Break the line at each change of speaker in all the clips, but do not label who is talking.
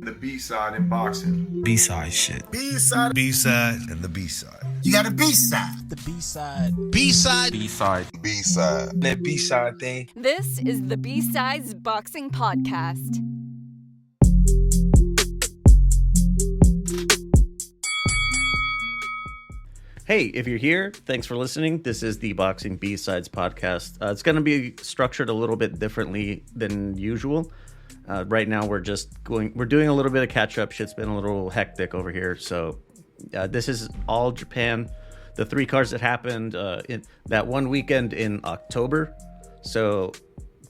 The B-side in boxing.
B-side shit.
B-side.
B-side.
And the B-side.
You got a B-side.
The B-side. B-side.
B-side.
B-side.
That B-side thing.
This is the B-Sides Boxing Podcast.
Hey, if you're here, thanks for listening. This is the Boxing B-Sides Podcast. It's going to be structured a little bit differently than usual. Right now, we're doing a little bit of catch-up. Shit's been a little hectic over here. So this is all Japan. The 3 cards that happened in that one weekend in October. So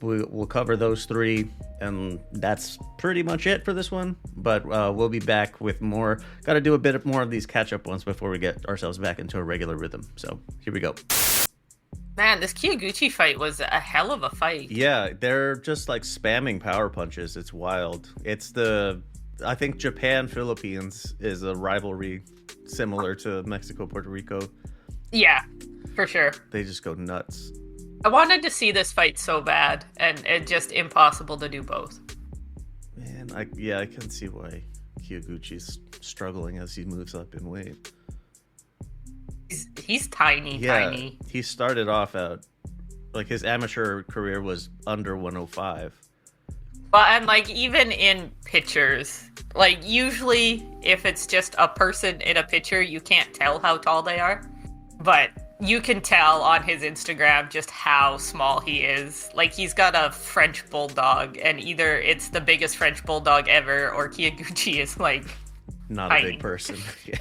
we'll cover those 3, and that's pretty much it for this one. But we'll be back with more. Got to do a bit more of these catch-up ones before we get ourselves back into a regular rhythm. So here we go.
Man, this Kiyoguchi fight was a hell of a fight.
Yeah, they're just like spamming power punches. It's wild. I think Japan-Philippines is a rivalry similar to Mexico-Puerto Rico.
Yeah, for sure.
They just go nuts.
I wanted to see this fight so bad, and it's just impossible to do both.
Man, I can see why Kiyoguchi's struggling as he moves up in weight.
He's tiny.
He started off out, like, his amateur career was under 105.
Well, and like even in pictures, like usually if it's just a person in a picture, you can't tell how tall they are. But you can tell on his Instagram just how small he is. Like, he's got a French bulldog, and either it's the biggest French bulldog ever, or Kiyoguchi is like
not
tiny.
A big person. Yeah,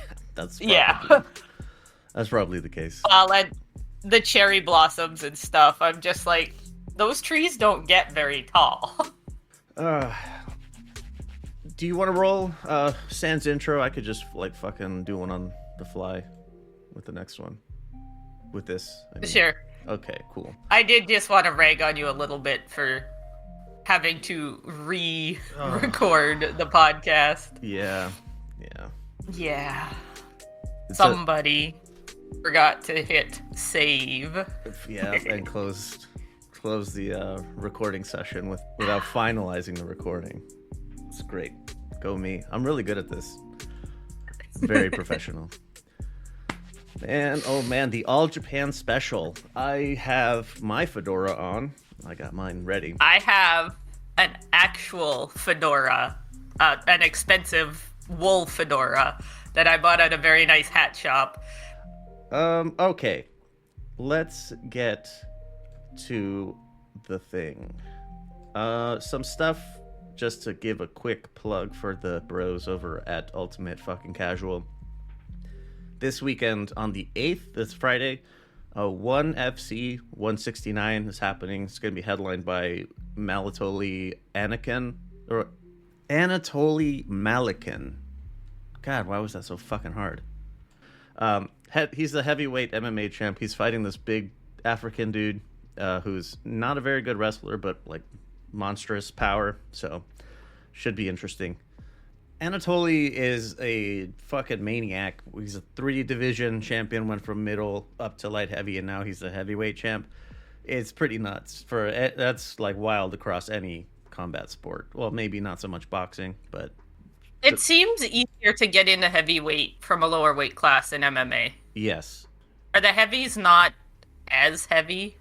that's probably the case.
Well, and the cherry blossoms and stuff, I'm just like, those trees don't get very tall.
Do you want to roll Sans intro? I could just like fucking do one on the fly with the next one. With this, I mean.
Sure.
Okay, cool.
I did just want to rag on you a little bit for having to re-record the podcast.
Yeah.
Somebody forgot to hit save.
Yeah, and close the recording session without finalizing the recording. It's great. Go me. I'm really good at this. Very professional. Man, oh man, the All Japan special. I have my fedora on. I got mine ready.
I have an actual fedora, an expensive wool fedora that I bought at a very nice hat shop.
Okay. Let's get to the thing. Some stuff just to give a quick plug for the bros over at Ultimate Fucking Casual. This weekend on the 8th, this Friday, 1FC 169 is happening. It's going to be headlined by Anatoly Malikin. God, why was that so fucking hard? He's the heavyweight MMA champ. He's fighting this big African dude who's not a very good wrestler, but like monstrous power. So should be interesting. Anatoly is a fucking maniac. He's a 3 division champion, went from middle up to light heavy, and now he's a heavyweight champ. It's pretty nuts. That's like wild across any combat sport. Well, maybe not so much boxing, but
it seems easier to get into heavyweight from a lower weight class in MMA.
Yes.
Are the heavies not as heavy?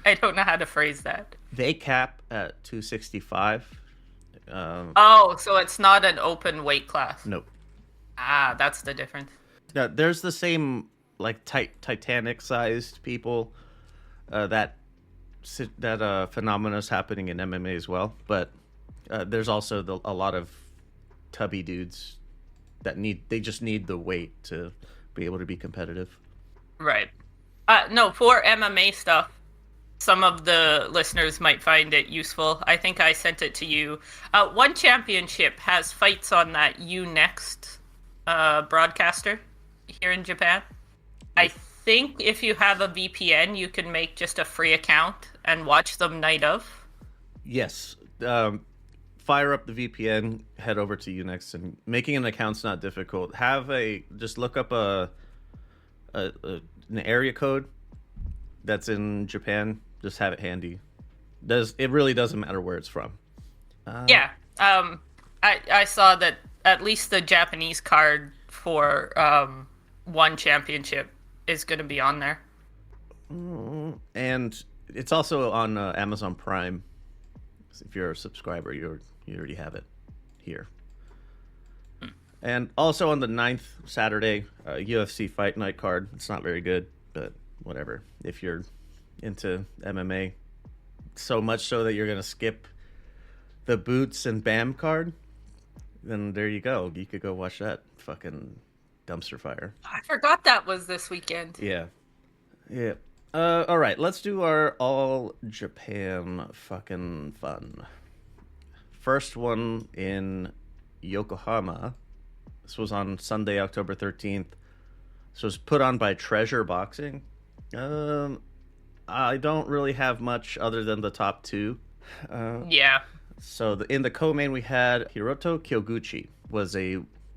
I don't know how to phrase that.
They cap at 265.
So it's not an open weight class. Nope. That's the difference.
Yeah, there's the same like Titanic-sized people that phenomena is happening in MMA as well. But there's also a lot of tubby dudes that just need the weight to be able to be competitive.
Right. No, for MMA stuff, some of the listeners might find it useful. I think I sent it to you. One Championship has fights on that Unext broadcaster here in Japan. I think if you have a VPN, you can make just a free account and watch them night of.
Yes. Fire up the VPN, head over to Unext, and making an account's not difficult. Just look up an area code that's in Japan. Just have it handy. It really doesn't matter where it's from.
Yeah. I saw that at least the Japanese card for one championship is going to be on there.
And it's also on Amazon Prime. If you're a subscriber, you already have it here. And also on the 9th, Saturday, UFC Fight Night card. It's not very good, but whatever. If you're into MMA, so much so that you're going to skip the Boots and Bam card, then there you go. You could go watch that fucking dumpster fire.
I forgot that was this weekend.
Yeah. All right, let's do our all Japan fucking fun. First one in Yokohama. This was on Sunday, October 13th. This was put on by Treasure Boxing. I don't really have much other than the top two.
Yeah.
So in the co-main we had Hiroto Kyoguchi.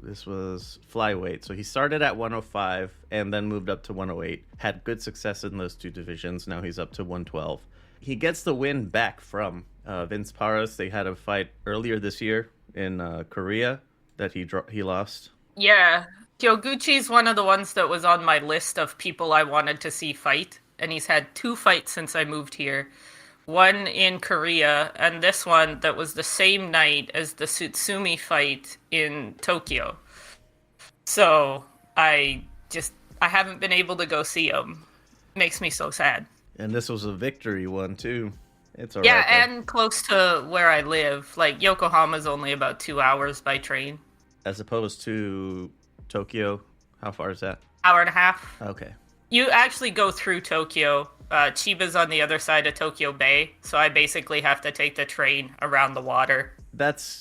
This was flyweight. So he started at 105 and then moved up to 108. Had good success in those two divisions. Now he's up to 112. He gets the win back from Vince Paras. They had a fight earlier this year in Korea that he lost.
Yeah. Kyoguchi's one of the ones that was on my list of people I wanted to see fight. And he's had 2 fights since I moved here. One in Korea, and this one that was the same night as the Tsutsumi fight in Tokyo. So I haven't been able to go see him. Makes me so sad.
And this was a victory one too. It's all
yeah,
right. Yeah,
and close to where I live. Like Yokohama's only about 2 hours by train.
As opposed to Tokyo, how far is that?
Hour and a half.
Okay.
You actually go through Tokyo. Chiba's on the other side of Tokyo Bay, so I basically have to take the train around the water.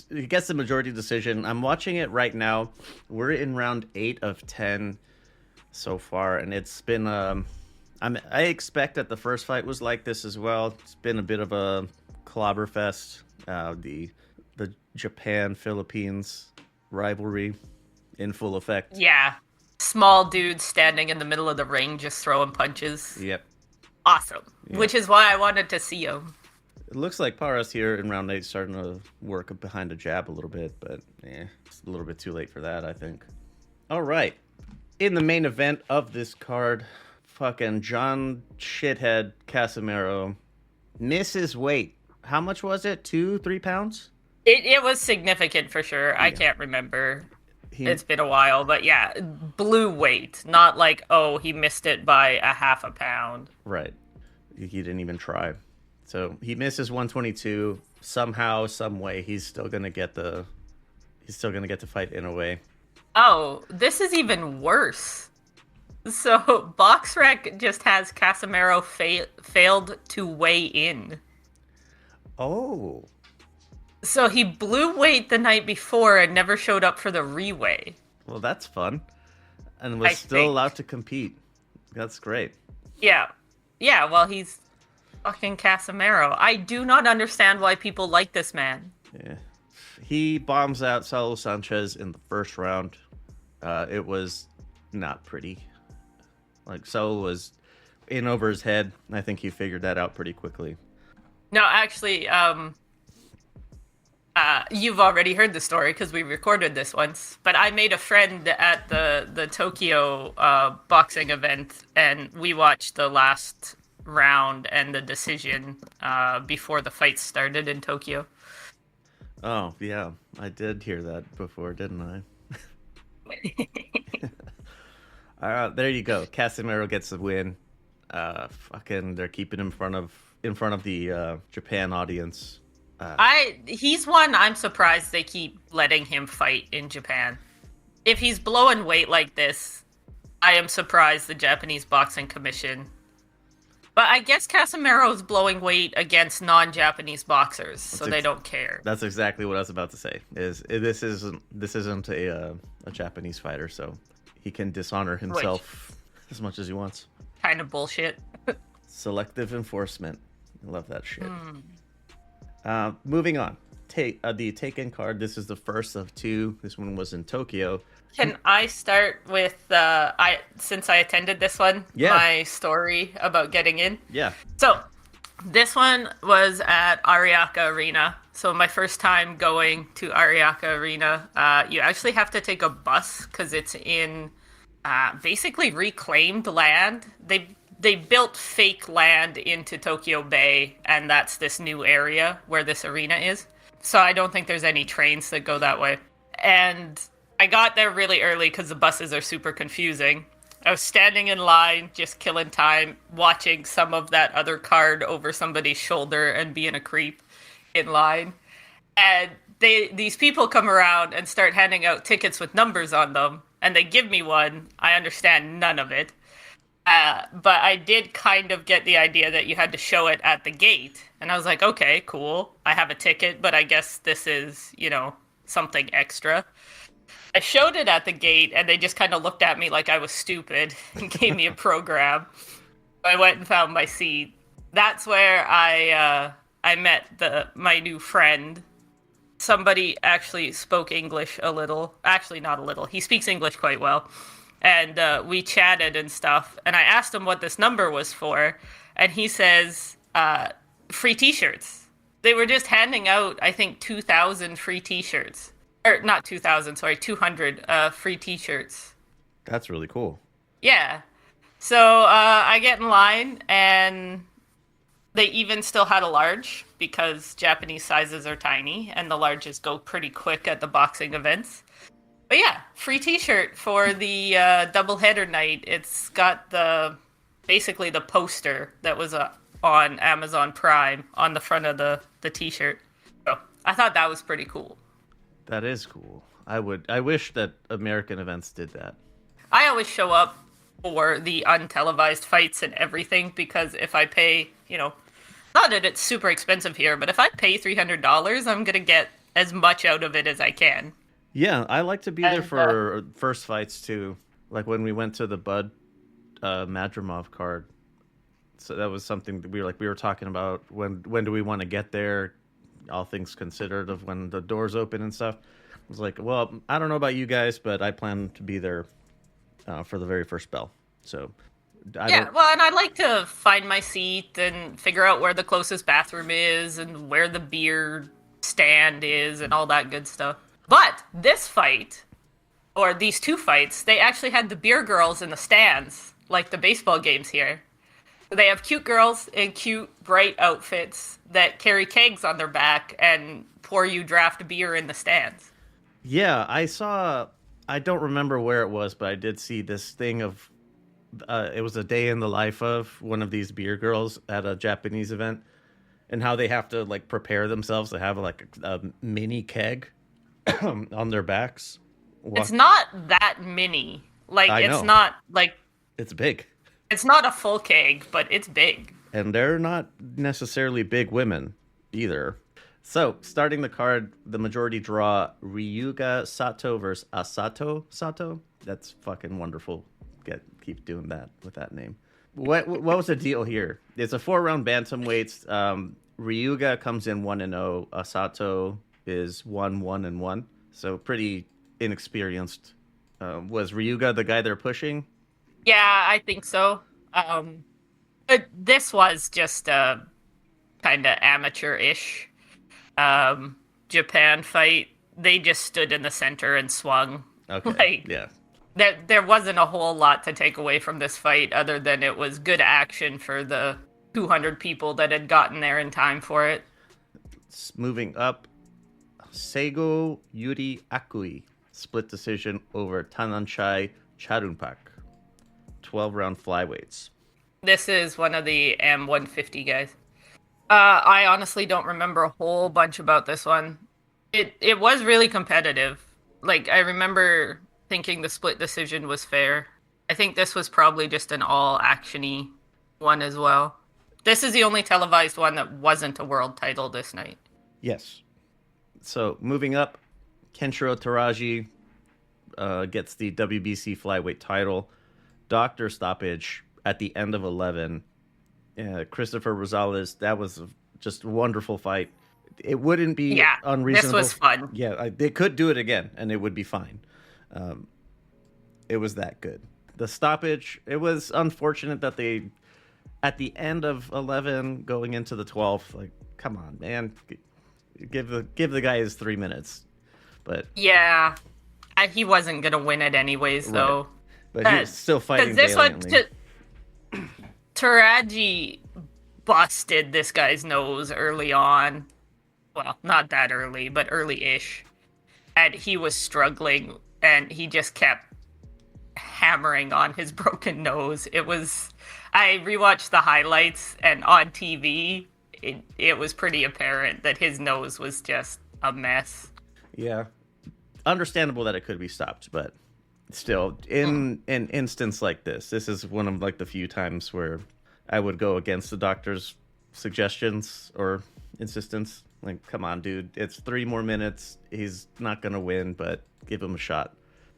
He gets the majority decision. I'm watching it right now. We're in round 8 of 10 so far, and it's been I expect that the first fight was like this as well. It's been a bit of a clobber fest. The Japan-Philippines rivalry in full effect.
Yeah. Small dude standing in the middle of the ring just throwing punches.
Yep.
Awesome.
Yeah.
Which is why I wanted to see him.
It looks like Paras here in round 8 starting to work behind a jab a little bit, but it's a little bit too late for that, I think. All right. In the main event of this card, fucking John Shithead Casimiro misses weight. How much was it? 2-3 pounds?
It was significant for sure. Yeah. I can't remember. It's been a while, but yeah, blew weight. Not like, oh, he missed it by a half a pound.
Right. He didn't even try. So he misses 122. Somehow, some way, he's still gonna get to fight Inoue.
Oh, this is even worse. So BoxRec just has Casimiro failed to weigh in.
Oh.
So he blew weight the night before and never showed up for the reweigh.
Well, that's fun. And was still allowed to compete. That's great.
Yeah. Yeah, well, he's fucking Casimiro. I do not understand why people like this man.
Yeah. He bombs out Saul Sanchez in the first round. It was not pretty. Like, Saul was in over his head. I think he figured that out pretty quickly.
No, actually, you've already heard the story because we recorded this once, but I made a friend at the Tokyo boxing event, and we watched the last round and the decision before the fight started in Tokyo.
Oh, yeah. I did hear that before, didn't I? There you go. Casimiro gets the win. Fucking, they're keeping him in front of the Japan audience.
He's one I'm surprised they keep letting him fight in Japan. If he's blowing weight like this, I am surprised the Japanese Boxing Commission. But I guess Casimiro's blowing weight against non-Japanese boxers, so they don't care.
That's exactly what I was about to say. This isn't a Japanese fighter, so he can dishonor himself as much as he wants.
Kind of bullshit.
Selective enforcement. I love that shit. Moving on. The Taken card. This is the first of 2. This one was in Tokyo.
Can I start with since I attended this one, my story about getting in?
Yeah.
So this one was at Ariake Arena. So my first time going to Ariake Arena, you actually have to take a bus because it's in basically reclaimed land. They built fake land into Tokyo Bay, and that's this new area where this arena is. So I don't think there's any trains that go that way. And I got there really early because the buses are super confusing. I was standing in line, just killing time, watching some of that other card over somebody's shoulder and being a creep in line. And these people come around and start handing out tickets with numbers on them, and they give me one. I understand none of it. But I did kind of get the idea that you had to show it at the gate. And I was like, okay, cool. I have a ticket, but I guess this is, something extra. I showed it at the gate, and they just kind of looked at me like I was stupid and gave me a program. I went and found my seat. That's where I met my new friend. Somebody actually spoke English a little. Actually, not a little. He speaks English quite well. And we chatted and stuff. And I asked him what this number was for. And he says, free t-shirts. They were just handing out, I think, 2,000 free t-shirts. Or not 2,000, sorry, 200 free t-shirts.
That's really cool.
Yeah. So I get in line, and they even still had a large because Japanese sizes are tiny, and the larges go pretty quick at the boxing events. But yeah, free t-shirt for the doubleheader night. It's got basically the poster that was on Amazon Prime on the front of the t-shirt. So I thought that was pretty cool.
That is cool. I wish that American events did that.
I always show up for the untelevised fights and everything because if I pay, not that it's super expensive here, but if I pay $300, I'm going to get as much out of it as I can.
Yeah, I like to be there for first fights too. Like when we went to the Bud Madrimov card. So that was something that we were talking about. When do we want to get there? All things considered, of when the doors open and stuff. I was like, well, I don't know about you guys, but I plan to be there for the very first bell. So
and I like to find my seat and figure out where the closest bathroom is and where the beer stand is and all that good stuff. But this fight, or these two fights, they actually had the beer girls in the stands, like the baseball games here. They have cute girls in cute, bright outfits that carry kegs on their back and pour you draft beer in the stands.
Yeah, I don't remember where it was, but I did see this thing of, it was a day in the life of one of these beer girls at a Japanese event, and how they have to prepare themselves to have a mini keg on their backs.
It's not that mini. It's not
it's big.
It's not a full keg, but it's big.
And they're not necessarily big women either. So, starting the card, the majority draw Ryuga Sato versus Asato Sato. That's fucking wonderful. Keep doing that with that name. What was the deal here? It's a 4-round bantamweights. Ryuga comes in 1-0. Asato is 1-1-1. So pretty inexperienced. Was Ryuga the guy they're pushing?
Yeah, I think so. But this was just kind of amateur-ish Japan fight. They just stood in the center and swung.
Okay. Yeah.
There wasn't a whole lot to take away from this fight other than it was good action for the 200 people that had gotten there in time for it.
Moving up, Seigo Yuri Akui. Split decision over Tananchai Charunpak. 12-round flyweights.
This is one of the M150 guys. I honestly don't remember a whole bunch about this one. It was really competitive. I remember thinking the split decision was fair. I think this was probably just an all-action-y one as well. This is the only televised one that wasn't a world title this night.
Yes. So, moving up, Kenshiro Taraji gets the WBC flyweight title. Doctor stoppage at the end of 11. Christopher Rosales, that was just a wonderful fight. It wouldn't be unreasonable.
This was fun.
Yeah, they could do it again, and it would be fine. It was that good. The stoppage, it was unfortunate that they, at the end of 11, going into the 12th, come on, man. Give the guy his 3 minutes. But
Yeah. He wasn't going to win it anyways, though.
Right. But he was still fighting
this
valiantly.
one, Taraji busted this guy's nose early on. Well, not that early, but early-ish. And he was struggling, and he just kept hammering on his broken nose. I rewatched the highlights, and on TV, it was pretty apparent that his nose was just a mess.
Yeah. Understandable that it could be stopped, but still, in an instance like this is one of like the few times where I would go against the doctor's suggestions or insistence. Like, come on, dude, it's 3 more minutes. He's not gonna win, but give him a shot.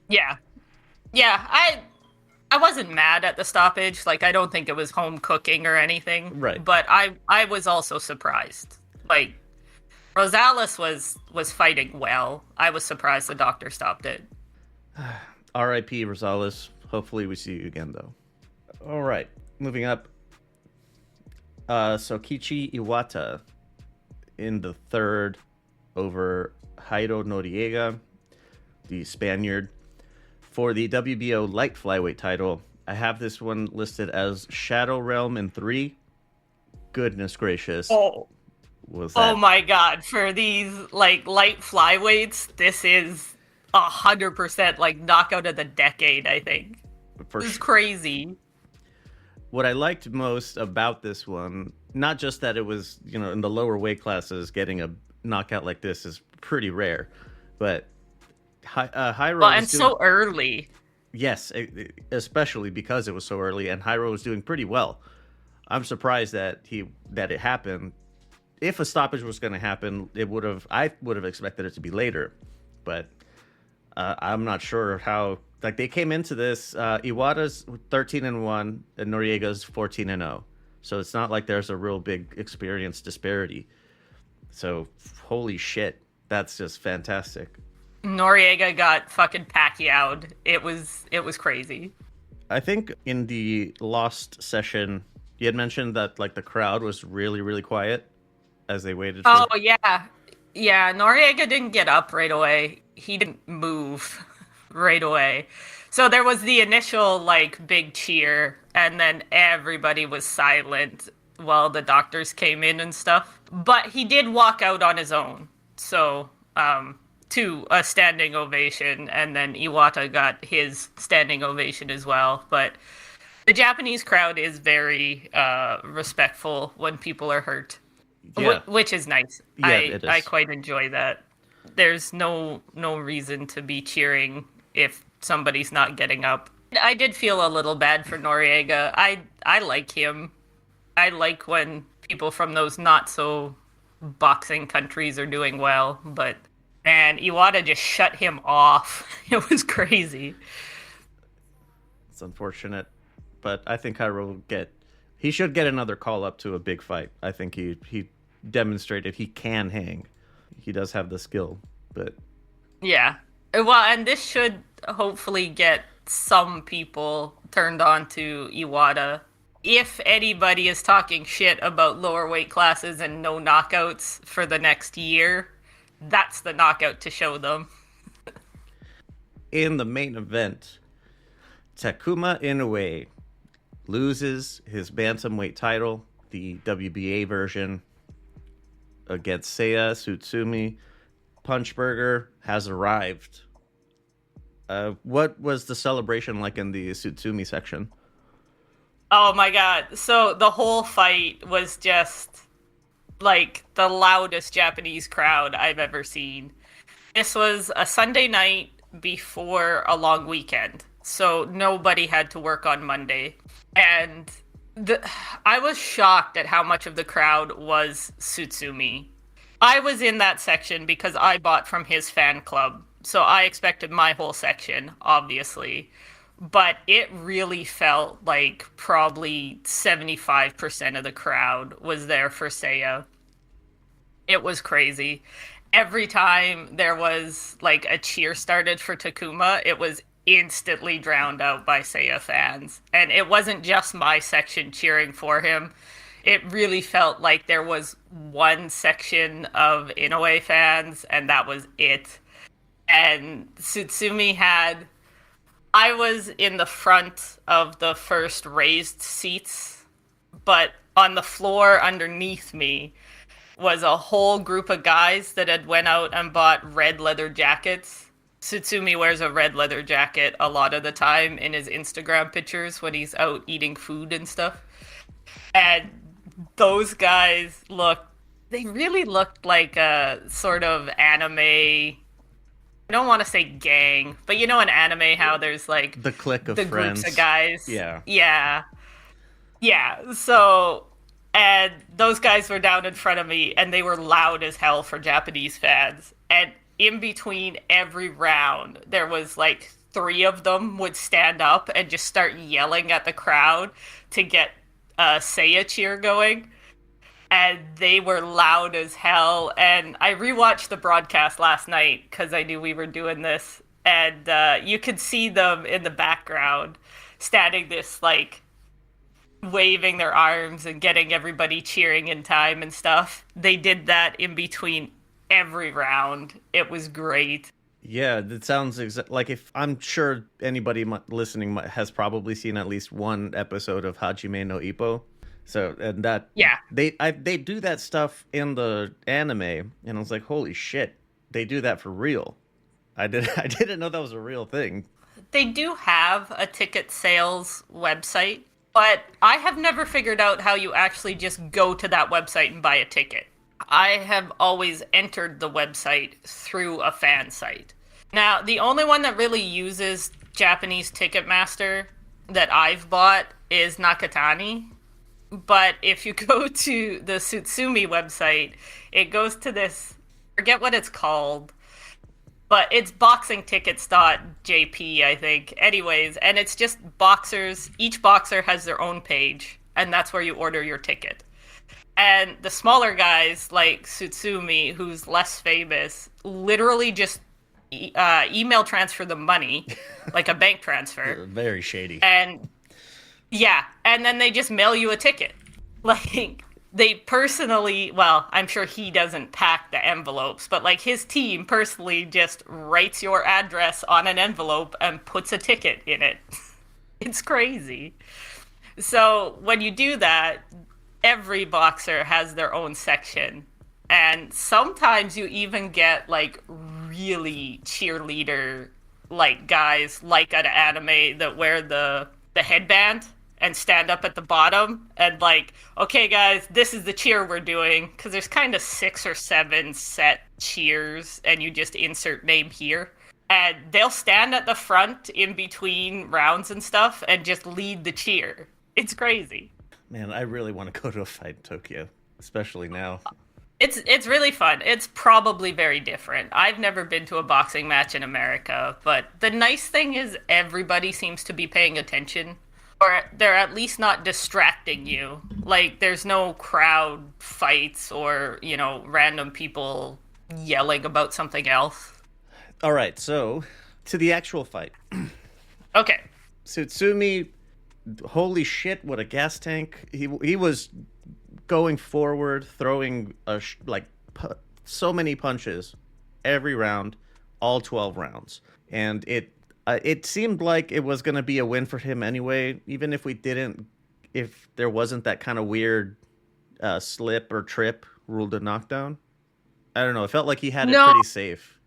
Yeah. I wasn't mad at the stoppage. Like, I don't think it was home cooking or anything.
Right.
But I was also surprised. Like, Rosales was fighting well. I was surprised the doctor stopped it.
R.I.P. Rosales. Hopefully we see you again, though. All right, moving up. Sokichi Iwata in the third over Jairo Noriega, the Spaniard, for the WBO light flyweight title. I have this one listed as Shadow Realm in 3. Goodness gracious.
Oh.
Was that...
Oh my god, for these like light flyweights, this is 100% like knockout of the decade, I think. This is crazy.
What I liked most about this one, not just that it was, in the lower weight classes, getting a knockout like this is pretty rare, but Jairo
well, and so early.
Yes, especially because it was so early, and Jairo was doing pretty well. I'm surprised that it happened. If a stoppage was going to happen, I would have expected it to be later, but I'm not sure how. Like, they came into this, Iwata's 13-1 and Noriega's 14-0, so it's not like there's a real big experience disparity. So holy shit, that's just fantastic.
Noriega got fucking Pacquiao'd. It was crazy.
I think in the Lost session, you had mentioned that like the crowd was really, really quiet as they waited for...
Oh, yeah. Yeah, Noriega didn't get up right away. He didn't move right away. So there was the initial, like, big cheer, and then everybody was silent while the doctors came in and stuff. But he did walk out on his own. So, to a standing ovation, and then Iwata got his standing ovation as well. But the Japanese crowd is very respectful when people are hurt.
Yeah.
Which is nice.
Yeah, it is.
I quite enjoy that. There's no reason to be cheering if somebody's not getting up. I did feel a little bad for Noriega. I like him. I like when people from those not so boxing countries are doing well, but man, Iwata just shut him off. It was crazy.
It's unfortunate, but I think Jairo he should get another call up to a big fight. I think he demonstrated he can hang. He does have the skill, but...
Yeah. Well, and this should hopefully get some people turned on to Iwata. If anybody is talking shit about lower weight classes and no knockouts for the next year, that's the knockout to show them.
In the main event, Takuma Inoue loses his bantamweight title, the WBA version, against Seiya Tsutsumi. Punchburger has arrived. What was the celebration like in the Tsutsumi section?
Oh my god. So the whole fight was just like the loudest Japanese crowd I've ever seen. This was a Sunday night before a long weekend, so nobody had to work on Monday. And I was shocked at how much of the crowd was Tsutsumi. I was in that section because I bought from his fan club, so I expected my whole section, obviously. But it really felt like probably 75% of the crowd was there for Seiya. It was crazy. Every time there was like a cheer started for Takuma, it was instantly drowned out by Seiya fans. And it wasn't just my section cheering for him. it really felt like there was one section of Inoue fans, and that was it. And Tsutsumi had... I was in the front of the first raised seats, but on the floor underneath me was a whole group of guys that had went out and bought red leather jackets. Tsutsumi wears a red leather jacket a lot of the time in his Instagram pictures when he's out eating food and stuff. And those guys they really looked like a sort of anime, I don't want to say gang, but you know in anime how there's like
the clique of
the
friends.
groups of guys.
Yeah.
Yeah. So, and those guys were down in front of me, and they were loud as hell for Japanese fans. And in between every round, there was like 3 of them would stand up and just start yelling at the crowd to get Seiya cheer going. And they were loud as hell. And I rewatched the broadcast last night because I knew we were doing this. And you could see them in the background standing this like waving their arms and getting everybody cheering in time and stuff. They did that in between every round. It was great.
Yeah, that sounds like if I'm sure anybody listening has probably seen at least one episode of Hajime no Ippo. So and that they do that stuff in the anime, and I was like, holy shit, they do that for real. I didn't know that was a real thing.
They do have a ticket sales website, but I have never figured out how you actually just go to that website and buy a ticket. I have always entered the website through a fan site. Now, the only one that really uses Japanese Ticketmaster that I've bought is Nakatani. But if you go to the Tsutsumi website, it goes to this, forget what it's called, but it's boxingtickets.jp, I think. Anyways, and it's just boxers. Each boxer has their own page, and that's where you order your ticket. And the smaller guys, like Tsutsumi, who's less famous, literally just email transfer the money, like a bank transfer.
Very shady.
And yeah, and then they just mail you a ticket. Like, they personally, well, I'm sure he doesn't pack the envelopes, but like his team personally just writes your address on an envelope and puts a ticket in it. It's crazy. So when you do that, every boxer has their own section. And sometimes you even get like really cheerleader like guys like an anime that wear the headband and stand up at the bottom and like, okay guys, this is the cheer we're doing, because there's kind of 6 or 7 set cheers and you just insert name here, and they'll stand at the front in between rounds and stuff and just lead the cheer. It's crazy.
Man, I really want to go to a fight in Tokyo, especially now.
It's really fun. It's probably very different. I've never been to a boxing match in America, but the nice thing is everybody seems to be paying attention, or they're at least not distracting you. Like, there's no crowd fights or, you know, random people yelling about something else.
All right, so to the actual fight.
Okay.
Tsutsumi, holy shit, what a gas tank. He was going forward, throwing so many punches every round, all 12 rounds. And it seemed like it was going to be a win for him anyway, even if there wasn't that kind of weird slip or trip ruled a knockdown. I don't know. It felt like he had it pretty safe.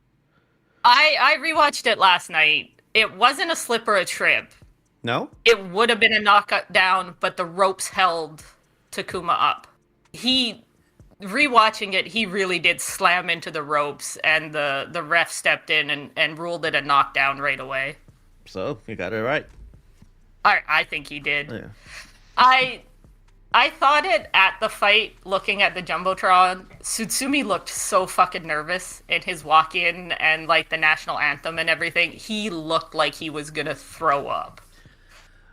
I rewatched it last night. It wasn't a slip or a trip.
No?
It would have been a knockdown, but the ropes held Takuma up. Rewatching it, he really did slam into the ropes, and the ref stepped in and ruled it a knockdown right away.
So, you got it right.
I think he did.
Yeah.
I thought it at the fight, looking at the Jumbotron, Tsutsumi looked so fucking nervous in his walk-in and, like, the national anthem and everything. He looked like he was gonna throw up.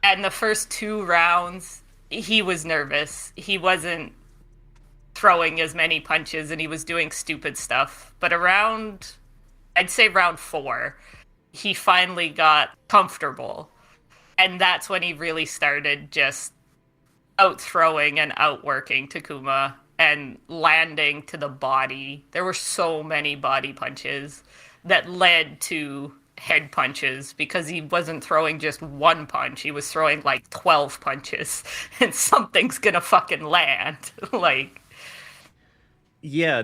And the first 2 rounds, he was nervous. He wasn't throwing as many punches and he was doing stupid stuff. But I'd say round 4, he finally got comfortable. And that's when he really started just out-throwing and outworking Takuma and landing to the body. There were so many body punches that led to head punches because he wasn't throwing just one punch. He was throwing like 12 punches and something's gonna fucking land. Like,
Yeah,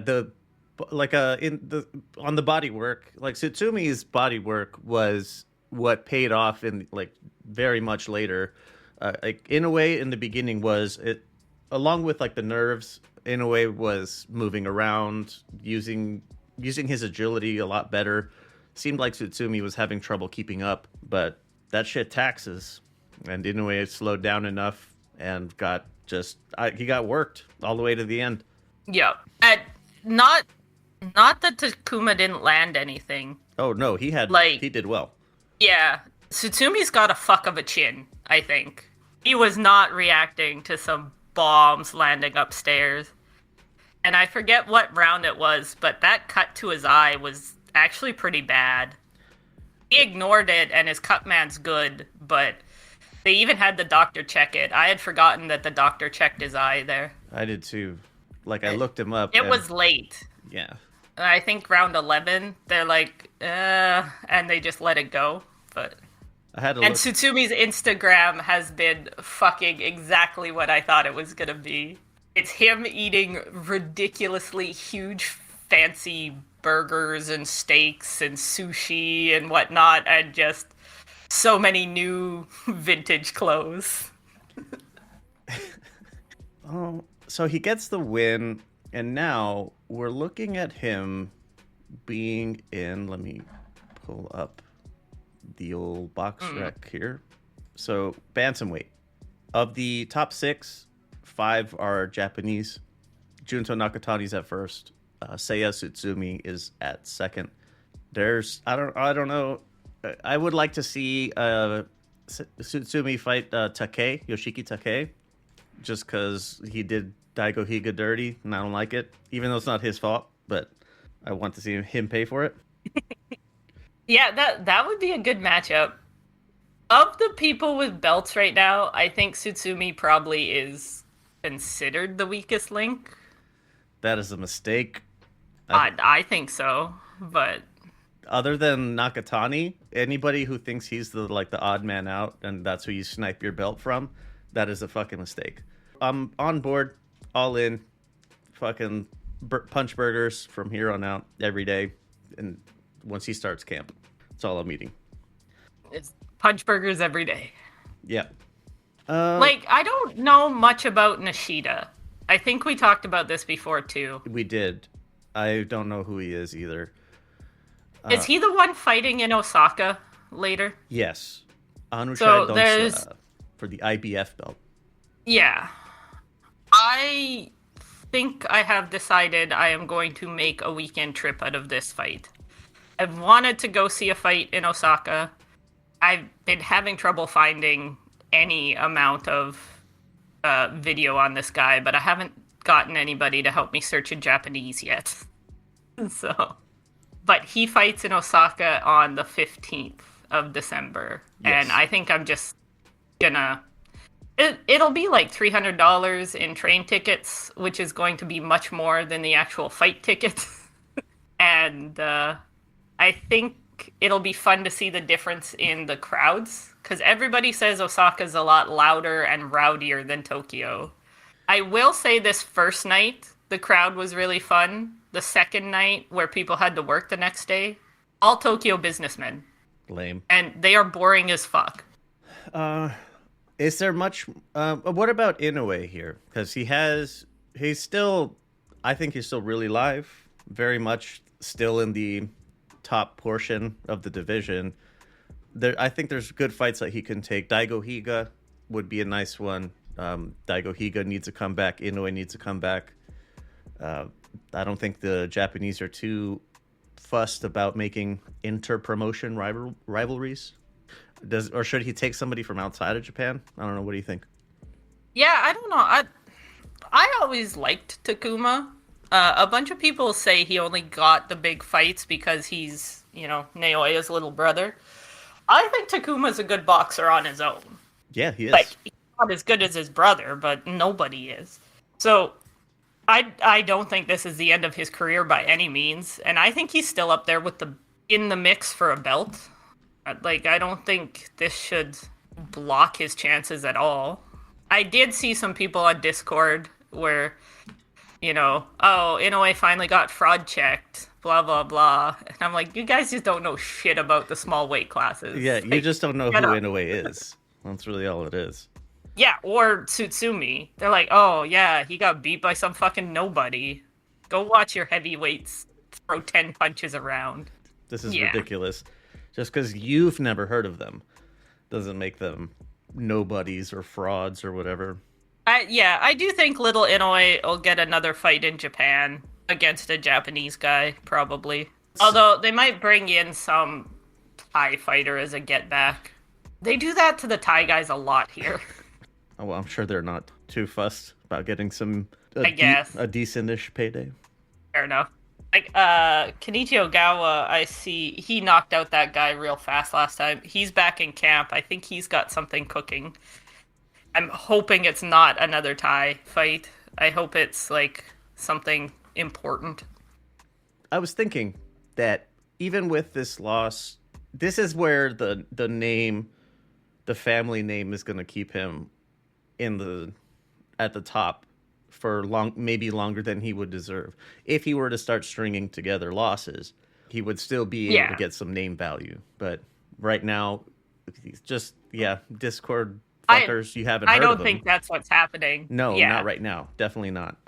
on the body work, like Tsutsumi's body work was what paid off in like very much later. Like Inoue in the beginning was it, along with like the nerves. Inoue was moving around, using his agility a lot better. Seemed like Tsutsumi was having trouble keeping up, but that shit taxes, and Inoue slowed down enough and he got worked all the way to the end.
yeah. And not that Takuma didn't land anything.
Oh no, he did well.
Yeah, Tsutsumi's got a fuck of a chin, I think. He was not reacting to some bombs landing upstairs. And I forget what round it was, but that cut to his eye was actually pretty bad. He ignored it, and his cut man's good, but they even had the doctor check it. I had forgotten that the doctor checked his eye there.
I did too. Like, I looked him up.
It was late.
Yeah.
I think round 11, they're like, and they just let it go. But
I had to
and
look.
Tsutsumi's Instagram has been fucking exactly what I thought it was gonna be. It's him eating ridiculously huge, fancy burgers and steaks and sushi and whatnot, and just so many new vintage clothes.
Oh, so he gets the win, and now we're looking at him being in. Let me pull up the old box rec here. So, bantamweight. Of the top 6, 5 are Japanese. Junto Nakatani's at first. Seiya Tsutsumi is at second. I don't know. I would like to see Tsutsumi fight Yoshiki Takei, just because he did Daigo Higa dirty, and I don't like it, even though it's not his fault, but I want to see him pay for it.
Yeah, that would be a good matchup. Of the people with belts right now, I think Tsutsumi probably is considered the weakest link.
That is a mistake.
I think so, but
Other than Nakatani, anybody who thinks he's the odd man out and that's who you snipe your belt from, that is a fucking mistake. I'm on board, all in, fucking punch burgers from here on out every day, and once he starts camp, it's all I'm eating.
it's punch burgers every day.
Yeah.
I don't know much about Nishida. I think we talked about this before too.
We did. I don't know who he is either.
Is he the one fighting in Osaka later?
Yes. Anushai
So
Donsa,
there's-
for the IBF belt.
Yeah. I think I have decided I am going to make a weekend trip out of this fight. I've wanted to go see a fight in Osaka. I've been having trouble finding any amount of video on this guy, but I haven't gotten anybody to help me search in Japanese yet. But he fights in Osaka on the 15th of December,
Yes.
and I think I'm just gonna... It'll be like $300 in train tickets, which is going to be much more than the actual fight ticket. And I think it'll be fun to see the difference in the crowds, because everybody says Osaka's a lot louder and rowdier than Tokyo. I will say this first night, the crowd was really fun. The second night, where people had to work the next day, all Tokyo businessmen.
Lame.
And they are boring as fuck.
Is there much... what about Inoue here? Because he's still... I think he's still really live. Very much still in the top portion of the division. I think there's good fights that he can take. Daigo Higa would be a nice one. Daigo Higa needs to come back. Inoue needs to come back. I don't think the Japanese are too fussed about making inter-promotion rivalries. Or should he take somebody from outside of Japan? I don't know. What do you think?
Yeah, I don't know. I always liked Takuma. A bunch of people say he only got the big fights because he's, Naoya's little brother. I think Takuma's a good boxer on his own.
Yeah, he is.
Like, not as good as his brother, but nobody is. So I don't think this is the end of his career by any means, and I think he's still up there with in the mix for a belt. Like, I don't think this should block his chances at all. I did see some people on Discord where, oh, Inoue finally got fraud checked, blah, blah, blah. And I'm like, you guys just don't know shit about the small weight classes.
Yeah,
like,
you just don't know who Inoue is. That's really all it is.
Yeah, or Tsutsumi. They're like, oh, yeah, he got beat by some fucking nobody. Go watch your heavyweights throw 10 punches around.
This is ridiculous. Just because you've never heard of them doesn't make them nobodies or frauds or whatever.
I do think little Inoue will get another fight in Japan against a Japanese guy, probably. Although they might bring in some Thai fighter as a get back. They do that to the Thai guys a lot here.
Oh, well, I'm sure they're not too fussed about getting a decent-ish payday.
Fair enough. Like, Kenichi Ogawa, I see, he knocked out that guy real fast last time. He's back in camp. I think he's got something cooking. I'm hoping it's not another Thai fight. I hope it's, like, something important.
I was thinking that even with this loss, this is where the family name is going to keep him at the top for maybe longer than he would deserve. If he were to start stringing together losses, he would still be able to get some name value. But right now, just Discord fuckers, you haven't heard of him. I
don't think that's what's happening.
No, not right now. Definitely not.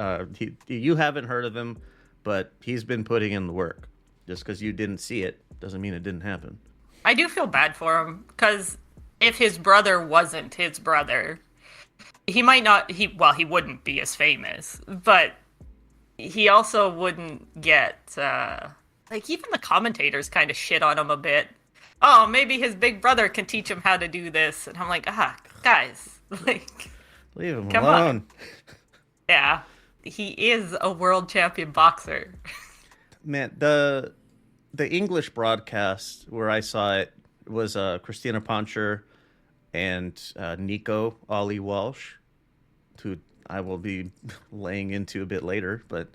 You haven't heard of him, but he's been putting in the work. Just because you didn't see it doesn't mean it didn't happen.
I do feel bad for him, because if his brother wasn't his brother, he might not, he wouldn't be as famous, but he also wouldn't get, even the commentators kind of shit on him a bit. Oh, maybe his big brother can teach him how to do this. And I'm like, guys, like,
leave him
come
alone.
on. Yeah, he is a world champion boxer.
Man, the English broadcast where I saw it was Christina Poncher and Nico Ollie Walsh, who I will be laying into a bit later, but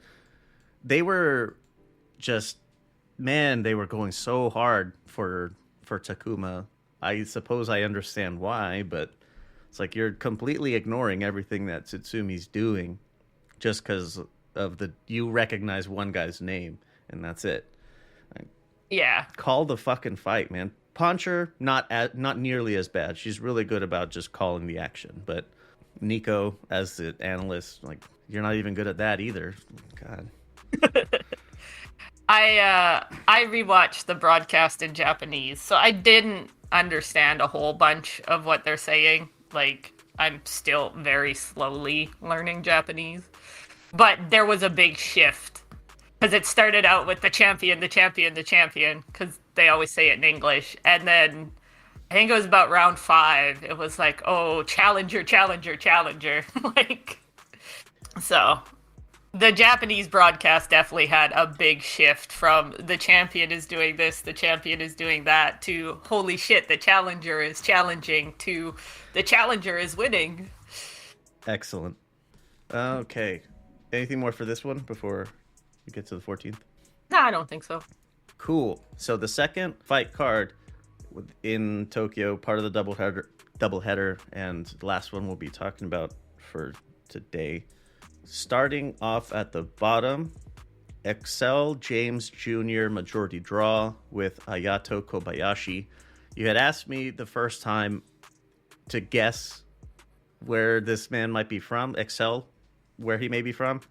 they were just, they were going so hard for Takuma. I suppose I understand why, but it's like you're completely ignoring everything that Tsutsumi's doing just because of you recognize one guy's name, and that's it.
Yeah.
Call the fucking fight, man. Poncher, not nearly as bad. She's really good about just calling the action. But Nico, as the analyst, like, you're not even good at that either. God.
I rewatched the broadcast in Japanese, so I didn't understand a whole bunch of what they're saying. Like, I'm still very slowly learning Japanese. But there was a big shift. Because it started out with the champion, because they always say it in English. And then, I think it was about round 5, it was like, oh, challenger. Like, so, the Japanese broadcast definitely had a big shift from the champion is doing this, the champion is doing that, to holy shit, the challenger is challenging, to the challenger is winning.
Excellent. Okay. Anything more for this one before we get to the 14th?
No, I don't think so.
Cool. So the second fight card in Tokyo, part of the doubleheader, and the last one we'll be talking about for today. Starting off at the bottom, Excel James Jr. majority draw with Ayato Kobayashi. You had asked me the first time to guess where this man might be from, Excel, where he may be from.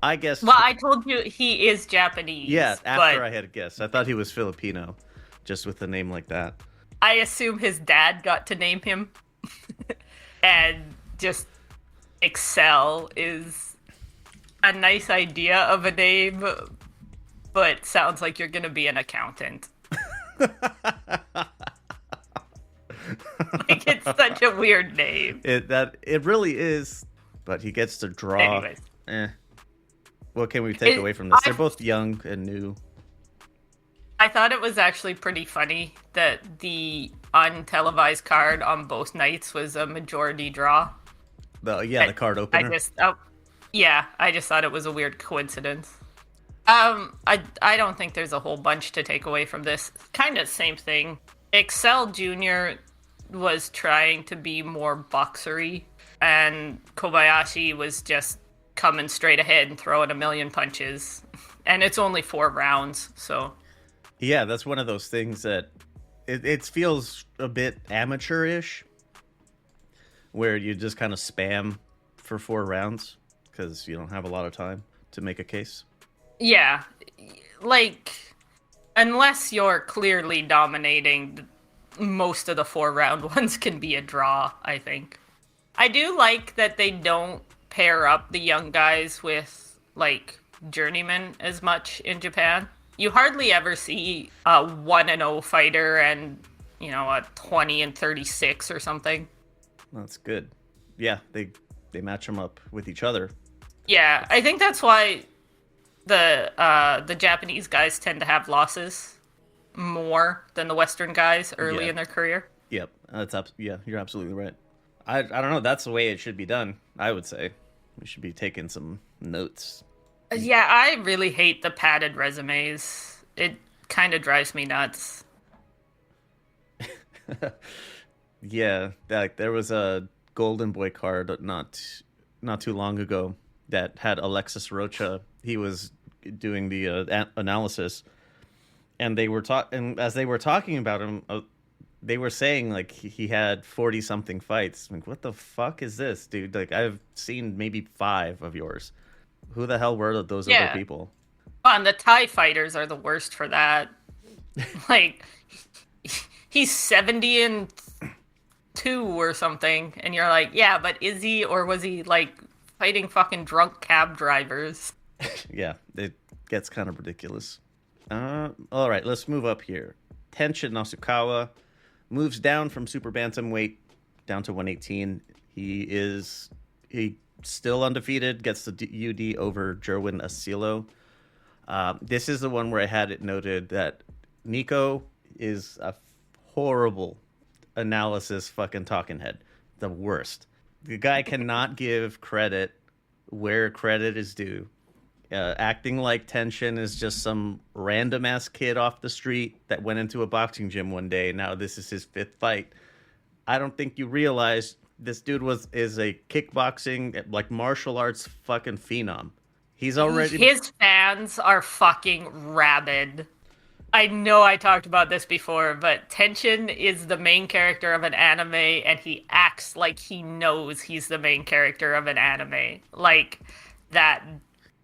I guess.
Well, I told you he is Japanese.
Yeah, after I had a guess. I thought he was Filipino, just with a name like that.
I assume his dad got to name him. And just Excel is a nice idea of a name, but sounds like you're going to be an accountant. Like, it's such a weird name.
It really is, but he gets to draw.
Anyways.
What can we take away from this? They're both young and new.
I thought it was actually pretty funny that the untelevised card on both nights was a majority draw.
The card opener.
I just thought it was a weird coincidence. I don't think there's a whole bunch to take away from this. Kind of same thing. Excel Jr. was trying to be more boxery, and Kobayashi was just coming straight ahead and throwing a million punches. And it's only 4 rounds, so...
Yeah, that's one of those things that it feels a bit amateurish, where you just kind of spam for 4 rounds because you don't have a lot of time to make a case.
Yeah, like, unless you're clearly dominating, most of the 4-round ones can be a draw, I think. I do like that they don't pair up the young guys with, like, journeymen as much in Japan. You hardly ever see a 1-0 fighter and, you know, a 20-36 or something.
That's good. Yeah, they match them up with each other.
Yeah, I think that's why the Japanese guys tend to have losses more than the Western guys early in their career.
Yep, you're absolutely right. I don't know. That's the way it should be done. I would say we should be taking some notes.
Yeah, I really hate the padded resumes. It kind of drives me nuts.
Yeah, like there was a Golden Boy card not too long ago that had Alexis Rocha. He was doing the analysis, and as they were talking about him, they were saying like he had 40 something fights. Like, what the fuck is this, dude? Like, I've seen maybe 5 of yours. Who the hell were those other people?
Well, and the Thai fighters are the worst for that. Like, he's 70-2 or something, and you're like, yeah, but is he, or was he like fighting fucking drunk cab drivers?
Yeah, it gets kind of ridiculous. All right, let's move up here. Tenshin Nasukawa moves down from super bantamweight down to 118. He still undefeated, gets the UD over Jerwin Asilo. This is the one where I had it noted that Nico is a horrible analysis fucking talking head. The worst. The guy cannot give credit where credit is due. Acting like Tenshin is just some random ass kid off the street that went into a boxing gym one day. Now this is his 5th fight. I don't think you realize this dude is a kickboxing, like, martial arts fucking phenom. His
fans are fucking rabid. I know I talked about this before, but Tenshin is the main character of an anime, and he acts like he knows he's the main character of an anime. Like that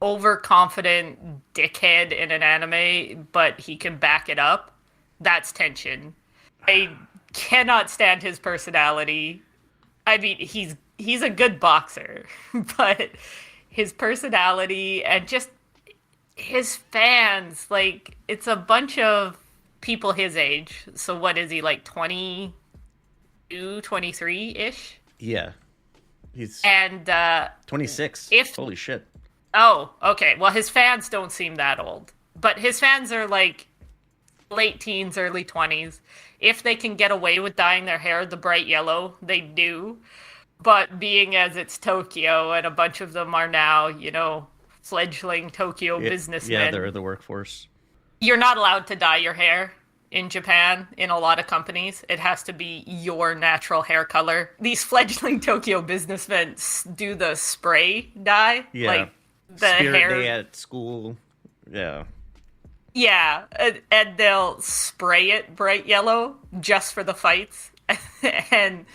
overconfident dickhead in an anime, but he can back it up. That's Tenshin. I cannot stand his personality. I mean, he's a good boxer, but his personality and just his fans, like, it's a bunch of people his age. So what is he, like 22, 23-ish?
Yeah. He's
26.
Holy shit.
Oh, okay. Well, his fans don't seem that old. But his fans are like late teens, early 20s. If they can get away with dyeing their hair the bright yellow, they do. But being as it's Tokyo, and a bunch of them are now, you know, fledgling Tokyo businessmen.
Yeah, they're the workforce.
You're not allowed to dye your hair in Japan in a lot of companies. It has to be your natural hair color. These fledgling Tokyo businessmen do the spray dye.
Yeah.
Like the
Spirit
hair
Day at school. Yeah.
Yeah, and they'll spray it bright yellow just for the fights. And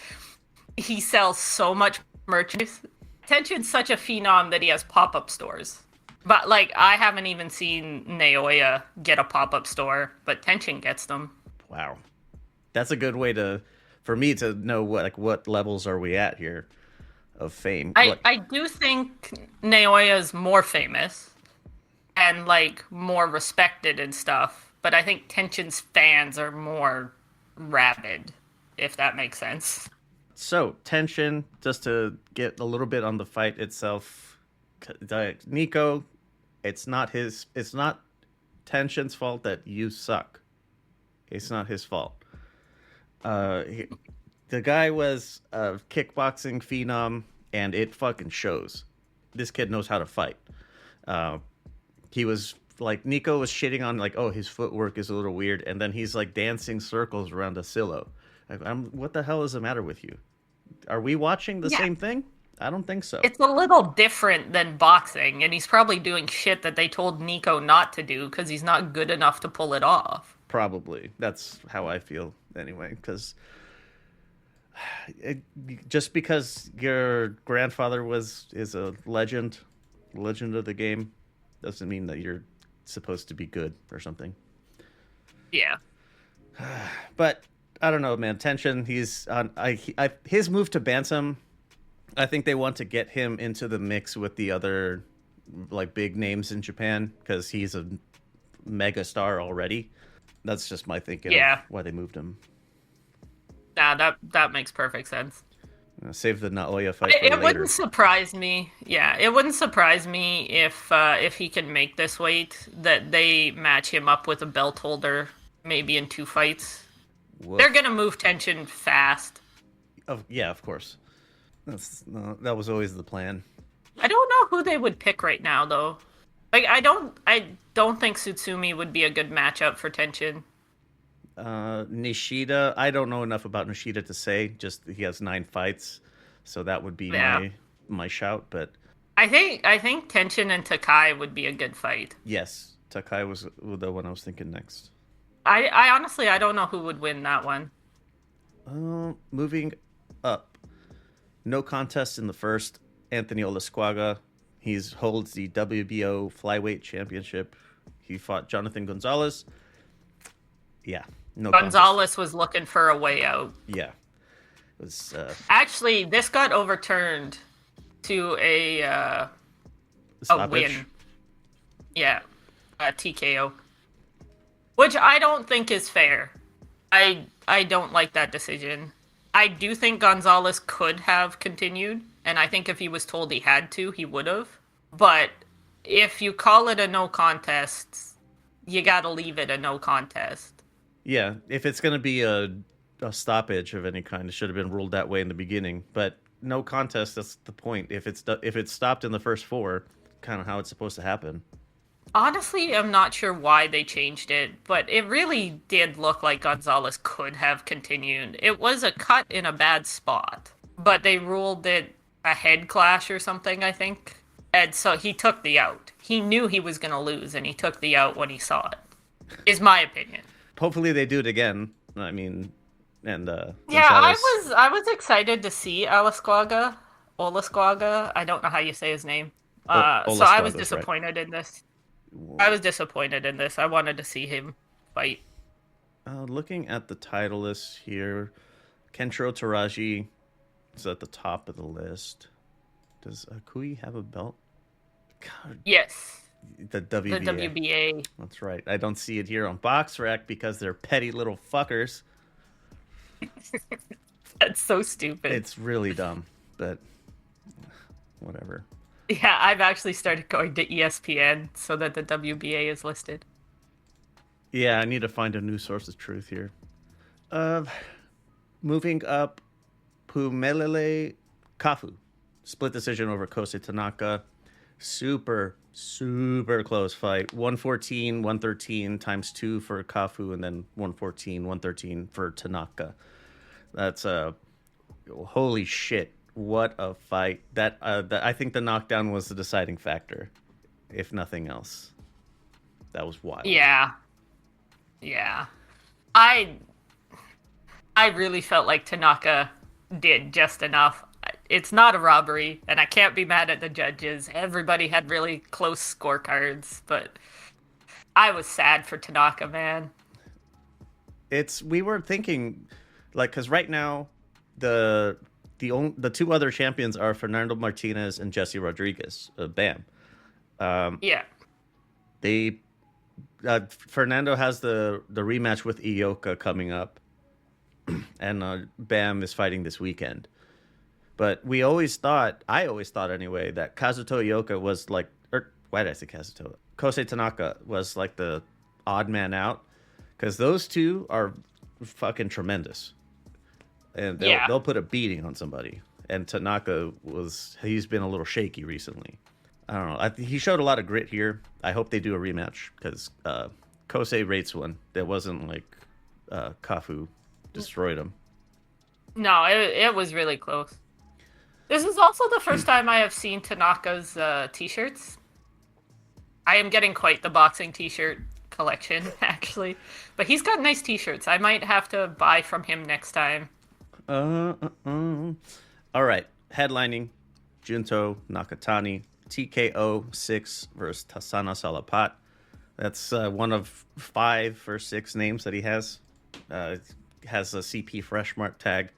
he sells so much merchandise. Tenshin's such a phenom that he has pop-up stores. But, like, I haven't even seen Naoya get a pop-up store, but Tenshin gets them.
Wow. That's a good way for me to know what levels are we at here of fame.
I do think Naoya's more famous and, like, more respected and stuff, but I think Tenshin's fans are more rabid, if that makes sense.
So, Tenshin, just to get a little bit on the fight itself, Nico, it's not Tenshin's fault that you suck. It's not his fault. The guy was a kickboxing phenom and it fucking shows. This kid knows how to fight. He was like, Nico was shitting on like, oh, his footwork is a little weird, and then he's like dancing circles around a silo. What the hell is the matter with you? Are we watching the same thing? I don't think so.
It's a little different than boxing, and he's probably doing shit that they told Nico not to do because he's not good enough to pull it off.
Probably. That's how I feel anyway, because just because your grandfather is a legend of the game, doesn't mean that you're supposed to be good or something.
Yeah.
But I don't know, man. Tension. He's on. His move to Bantam. I think they want to get him into the mix with the other like big names in Japan because he's a mega star already. That's just my thinking.
Yeah.
Of why they moved him.
Nah, that makes perfect sense.
Save the Naoya fight for
It
later.
wouldn't surprise me. Yeah, it wouldn't surprise me if he can make this weight that they match him up with a belt holder, maybe in 2 fights.
Woof.
They're gonna move tension fast.
Yeah, of course. That was always the plan.
I don't know who they would pick right now, though. Like, I don't think Tsutsumi would be a good matchup for tension.
Nishida, I don't know enough about Nishida to say. Just he has 9 fights, so that would be my shout. But
I think Tenshin and Takai would be a good fight.
yes, Takai was the one I was thinking next.
I honestly don't know who would win that one.
Moving up, no contest in the first. Anthony Olasquaga, he holds the WBO flyweight championship. He fought Jonathan Gonzalez. Yeah, no.
Gonzalez was looking for a way out.
Yeah, it was.
Actually, this got overturned to a win. Yeah, a TKO, which I don't think is fair. I don't like that decision. I do think Gonzalez could have continued, and I think if he was told he had to, he would have. But if you call it a no contest, you gotta leave it a no contest.
Yeah, if it's going to be a stoppage of any kind, it should have been ruled that way in the beginning. But no contest, that's the point. If it's stopped in the first 4, kind of how it's supposed to happen.
Honestly, I'm not sure why they changed it, but it really did look like Gonzalez could have continued. It was a cut in a bad spot, but they ruled it a head clash or something, I think. And so he took the out. He knew he was going to lose, and he took the out when he saw it, is my opinion.
Hopefully they do it again. I mean, and
yeah,
Gonzalez.
I was excited to see Olasquaga. I don't know how you say his name. So I was disappointed in this. I was disappointed in this. I wanted to see him fight.
Looking at the title list here, Kenshiro Taraji is at the top of the list. Does Akui have a belt? God,
Yes.
the WBA.
The WBA.
That's right. I don't see it here on BoxRec because they're petty little fuckers.
That's so stupid.
It's really dumb, but whatever.
Yeah, I've actually started going to ESPN so that the WBA is listed.
Yeah, I need to find a new source of truth here. Moving up, Pumelele Kafu. Split decision over Kosei Tanaka. Super close fight. 114, 113 times 2 for Kafu, and then 114, 113 for Tanaka. That's holy shit. What a fight. That I think the knockdown was the deciding factor, if nothing else. That was wild.
Yeah. I really felt like Tanaka did just enough. It's not a robbery, and I can't be mad at the judges. Everybody had really close scorecards, but I was sad for Tanaka, man.
We were thinking, like, because right now the 2 other champions are Fernando Martinez and Jesse Rodriguez. Bam.
Yeah.
Fernando has the rematch with Ioka coming up, and Bam is fighting this weekend. But I always thought anyway, that Kazuto Ioka was like, why did I say Kazuto? Kosei Tanaka was like the odd man out, because those 2 are fucking tremendous, and they'll put a beating on somebody. and Tanaka he's been a little shaky recently. I don't know. He showed a lot of grit here. I hope they do a rematch because Kosei rates one. That wasn't like Kafu destroyed him.
No, it was really close. This is also the first time I have seen Tanaka's t-shirts. I am getting quite the boxing t-shirt collection, actually. But he's got nice t-shirts. I might have to buy from him next time.
All right. Headlining, Junto Nakatani, TKO 6 versus Tasana Salapat. That's one of 5 or 6 names that he has. Has a CP Fresh Mark tag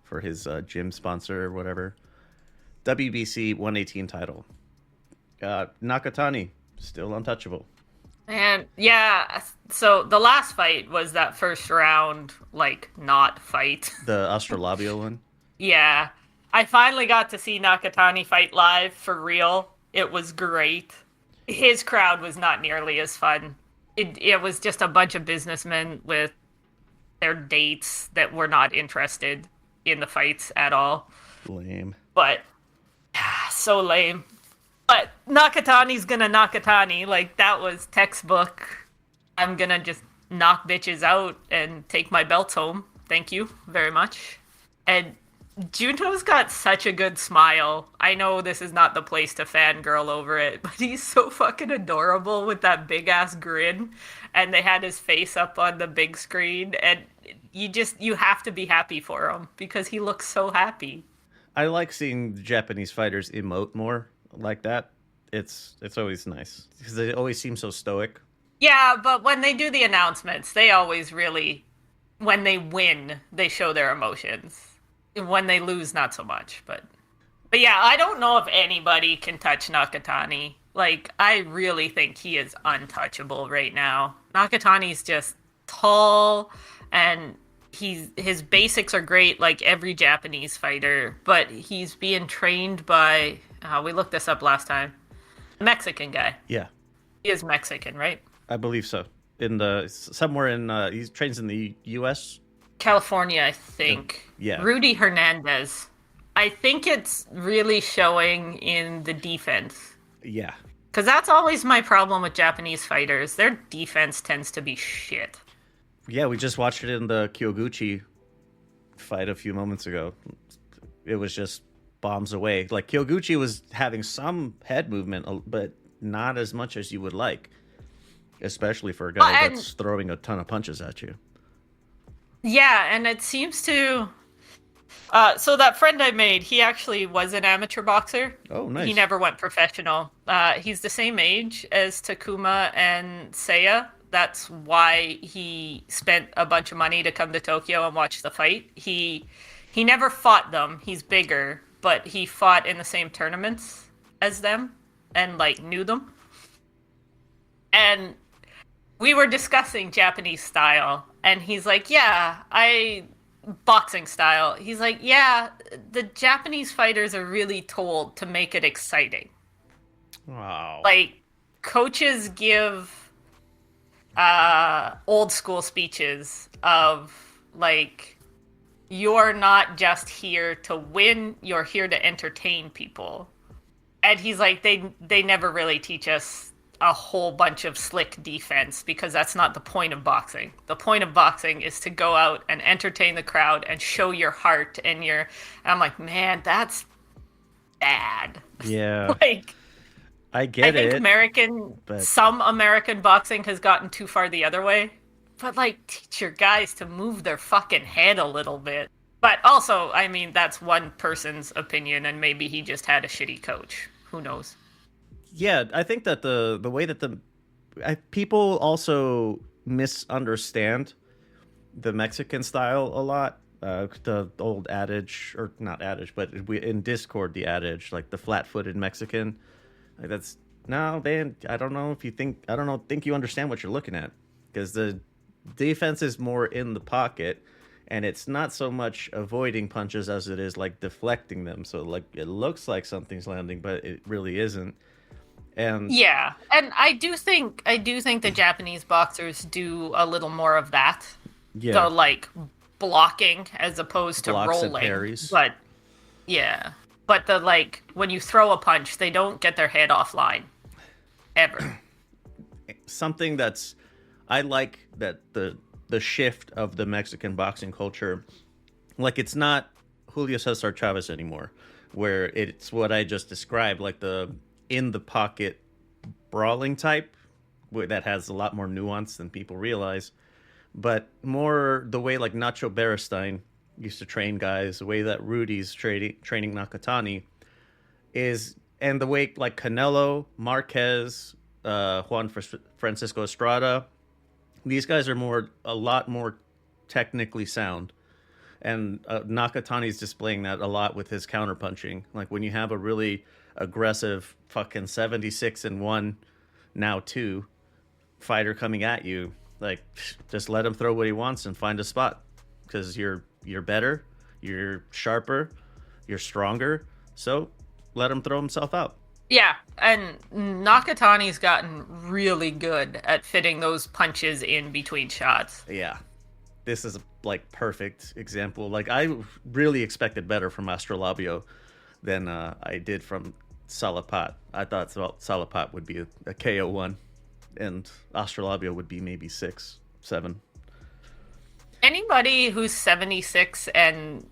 for his gym sponsor or whatever. WBC 118 title. Nakatani, still untouchable.
And yeah, so the last fight was that first round, like, not fight.
The Australabio one?
Yeah. I finally got to see Nakatani fight live for real. It was great. His crowd was not nearly as fun. It was just a bunch of businessmen with their dates that were not interested in the fights at all.
Lame.
But, so lame. But Nakatani's gonna Nakatani. Like, that was textbook. I'm gonna just knock bitches out and take my belts home. Thank you very much. And Junto's got such a good smile. I know this is not the place to fangirl over it, but he's so fucking adorable with that big-ass grin. And they had his face up on the big screen. And you have to be happy for him because he looks so happy.
I like seeing Japanese fighters emote more like that. It's always nice because they always seem so stoic.
Yeah, but when they do the announcements, they always really, when they win, they show their emotions. When they lose, not so much. But yeah, I don't know if anybody can touch Nakatani. Like, I really think he is untouchable right now. Nakatani's just tall, and his basics are great, like every Japanese fighter, but he's being trained by, we looked this up last time, a Mexican guy.
Yeah.
He is Mexican, right?
I believe so. He trains in the U.S.
California, I think.
Yeah.
Rudy Hernandez. I think it's really showing in the defense.
Yeah.
Because that's always my problem with Japanese fighters. Their defense tends to be shit.
Yeah, we just watched it in the Kyoguchi fight a few moments ago. It was just bombs away. Like, Kyoguchi was having some head movement, but not as much as you would like. Especially for a guy that's throwing a ton of punches at you.
Yeah, and it seems to... so that friend I made, he actually was an amateur boxer.
Oh, nice.
He never went professional. He's the same age as Takuma and Seiya. That's why he spent a bunch of money to come to Tokyo and watch the fight. He never fought them. He's bigger, but he fought in the same tournaments as them and, like, knew them. And we were discussing Japanese style, and he's like, yeah, boxing style. He's like, yeah, the Japanese fighters are really told to make it exciting.
Wow.
Like, coaches give old school speeches of, like, you're not just here to win, you're here to entertain people. And he's like, they never really teach us a whole bunch of slick defense because that's not the point of boxing. The point of boxing is to go out and entertain the crowd and show your heart and I'm like, man, that's bad.
Yeah.
Like,
I think
some American boxing has gotten too far the other way. But, like, teach your guys to move their fucking head a little bit. But also, I mean, that's one person's opinion, and maybe he just had a shitty coach. Who knows?
Yeah, I think that the way that people also misunderstand the Mexican style a lot. The old adage, or not adage, but in Discord, the adage, like the flat-footed Mexican. Like, that's no, man. I don't think you understand what you're looking at, because the defense is more in the pocket, and it's not so much avoiding punches as it is like deflecting them. So, like, it looks like something's landing, but it really isn't. And
yeah, and I do think the Japanese boxers do a little more of that.
Yeah,
the, like, blocking as opposed to
blocks
rolling.
and parries.
But Yeah. But when you throw a punch, they don't get their head offline. Ever.
Something I like that the shift of the Mexican boxing culture, like it's not Julio Cesar Chavez anymore, where it's what I just described, like the in the pocket brawling type, that has a lot more nuance than people realize, but more the way like Nacho Beristain used to train guys, the way that Rudy's training Nakatani is, and the way like Canelo, Marquez, Juan Francisco Estrada, these guys are a lot more technically sound. And Nakatani's displaying that a lot with his counterpunching. Like when you have a really aggressive fucking 76-1, now 2 fighter coming at you, like just let him throw what he wants and find a spot, because you're better, you're sharper, you're stronger. So let him throw himself out.
Yeah, and Nakatani's gotten really good at fitting those punches in between shots.
Yeah. This is a perfect example. Like I really expected better from Astrolabio than I did from Salapat. I thought Salapat would be a KO one, and Astrolabio would be maybe 6, 7.
Anybody who's 76 and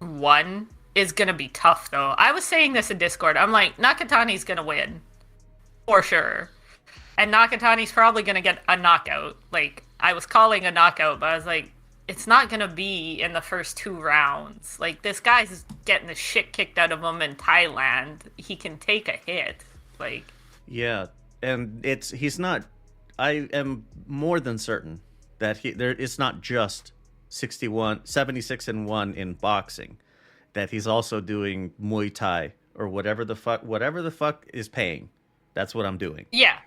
1 is gonna be tough, though. I was saying this in Discord. I'm like, Nakatani's gonna win for sure, and Nakatani's probably gonna get a knockout. I was calling a knockout, but I was like, it's not gonna be in the first 2 rounds. This guy's getting the shit kicked out of him in Thailand. He can take a hit.
Yeah, and he's not. I am more than certain that it's not just 76-1 in boxing. That he's also doing Muay Thai or whatever the fuck is paying. That's what I'm doing.
Yeah,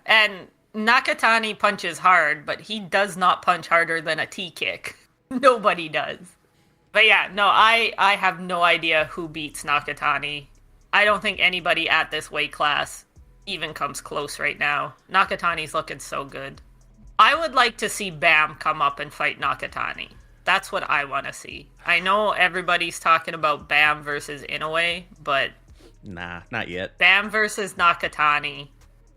and Nakatani punches hard, but he does not punch harder than a T-kick. Nobody does. But yeah, no, I have no idea who beats Nakatani. I don't think anybody at this weight class even comes close right now. Nakatani's looking so good. I would like to see Bam come up and fight Nakatani. That's what I want to see. I know everybody's talking about Bam versus Inoue, but...
Nah, not yet.
Bam versus Nakatani,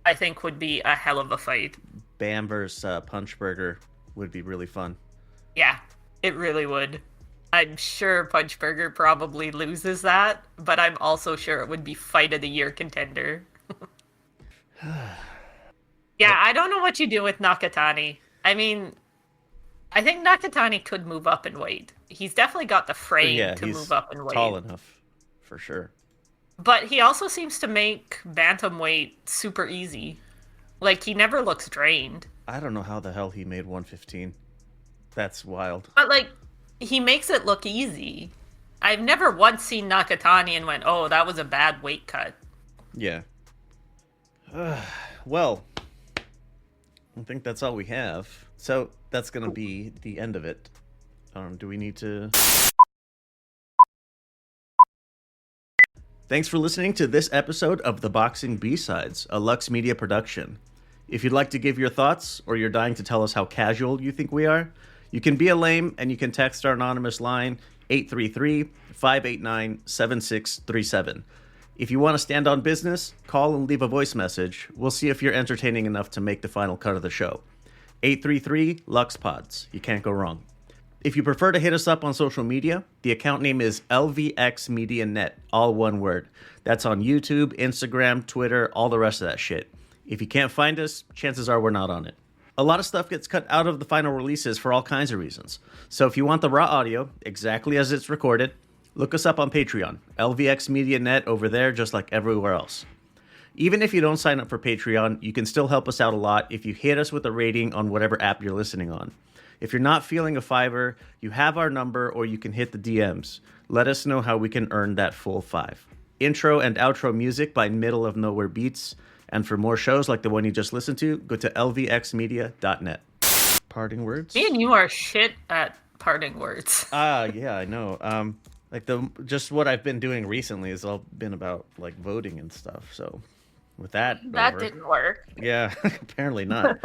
I think, would be a hell of a fight.
Bam versus Punchburger would be really fun.
Yeah, it really would. I'm sure Punchburger probably loses that, but I'm also sure it would be fight of the year contender. Yeah, I don't know what you do with Nakatani. I mean, I think Nakatani could move up in weight. He's definitely got the frame to move up in weight.
Tall enough, for sure.
But he also seems to make bantamweight super easy. He never looks drained.
I don't know how the hell he made 115. That's wild.
But, he makes it look easy. I've never once seen Nakatani and went, oh, that was a bad weight cut.
Yeah. Well, I think that's all we have. So that's going to be the end of it. Do we need to... Thanks for listening to this episode of The Boxing B-Sides, a Lux Media production. If you'd like to give your thoughts, or you're dying to tell us how casual you think we are, you can be a lame and you can text our anonymous line 833-589-7637. If you want to stand on business, call and leave a voice message. We'll see if you're entertaining enough to make the final cut of the show. 833-LUXPODS. You can't go wrong. If you prefer to hit us up on social media, the account name is LVXMediaNet, all one word. That's on YouTube, Instagram, Twitter, all the rest of that shit. If you can't find us, chances are we're not on it. A lot of stuff gets cut out of the final releases for all kinds of reasons. So if you want the raw audio, exactly as it's recorded, look us up on Patreon, LVXMediaNet over there, just like everywhere else. Even if you don't sign up for Patreon, you can still help us out a lot if you hit us with a rating on whatever app you're listening on. If you're not feeling a $5, you have our number, or you can hit the DMs. Let us know how we can earn that full $5. Intro and outro music by Middle of Nowhere Beats. And for more shows like the one you just listened to, go to lvxmedia.net. Parting words?
Me and you are shit at parting words.
Yeah, I know. Just what I've been doing recently has all been about voting and stuff. So with that
Didn't work.
Yeah, apparently not.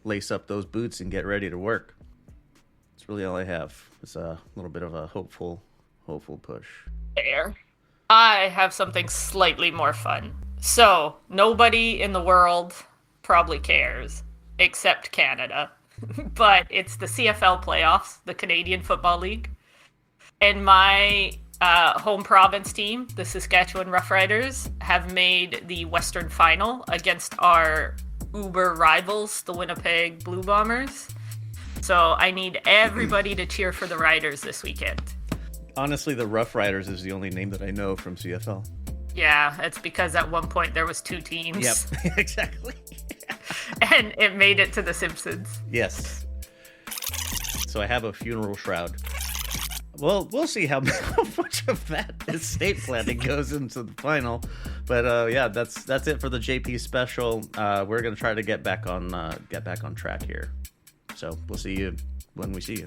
Lace up those boots and get ready to work. That's That's really all I have. It's a little bit of a hopeful push.
Fair. I have something slightly more fun. So, nobody in the world probably cares, except Canada. But it's the CFL playoffs, the Canadian Football League. And my home province team, the Saskatchewan Roughriders, have made the Western Final against our uber rivals, the Winnipeg Blue Bombers. So I need everybody to cheer for the Riders this weekend.
Honestly, the Rough Riders is the only name that I know from CFL.
Yeah, it's because at one point there was 2 teams.
Yep, exactly.
And it made it to The Simpsons.
Yes. So I have a funeral shroud. Well, we'll see how much of that estate planning goes into the final. But yeah, that's it for the JP special. We're gonna try to get back on track here. So we'll see you when we see you.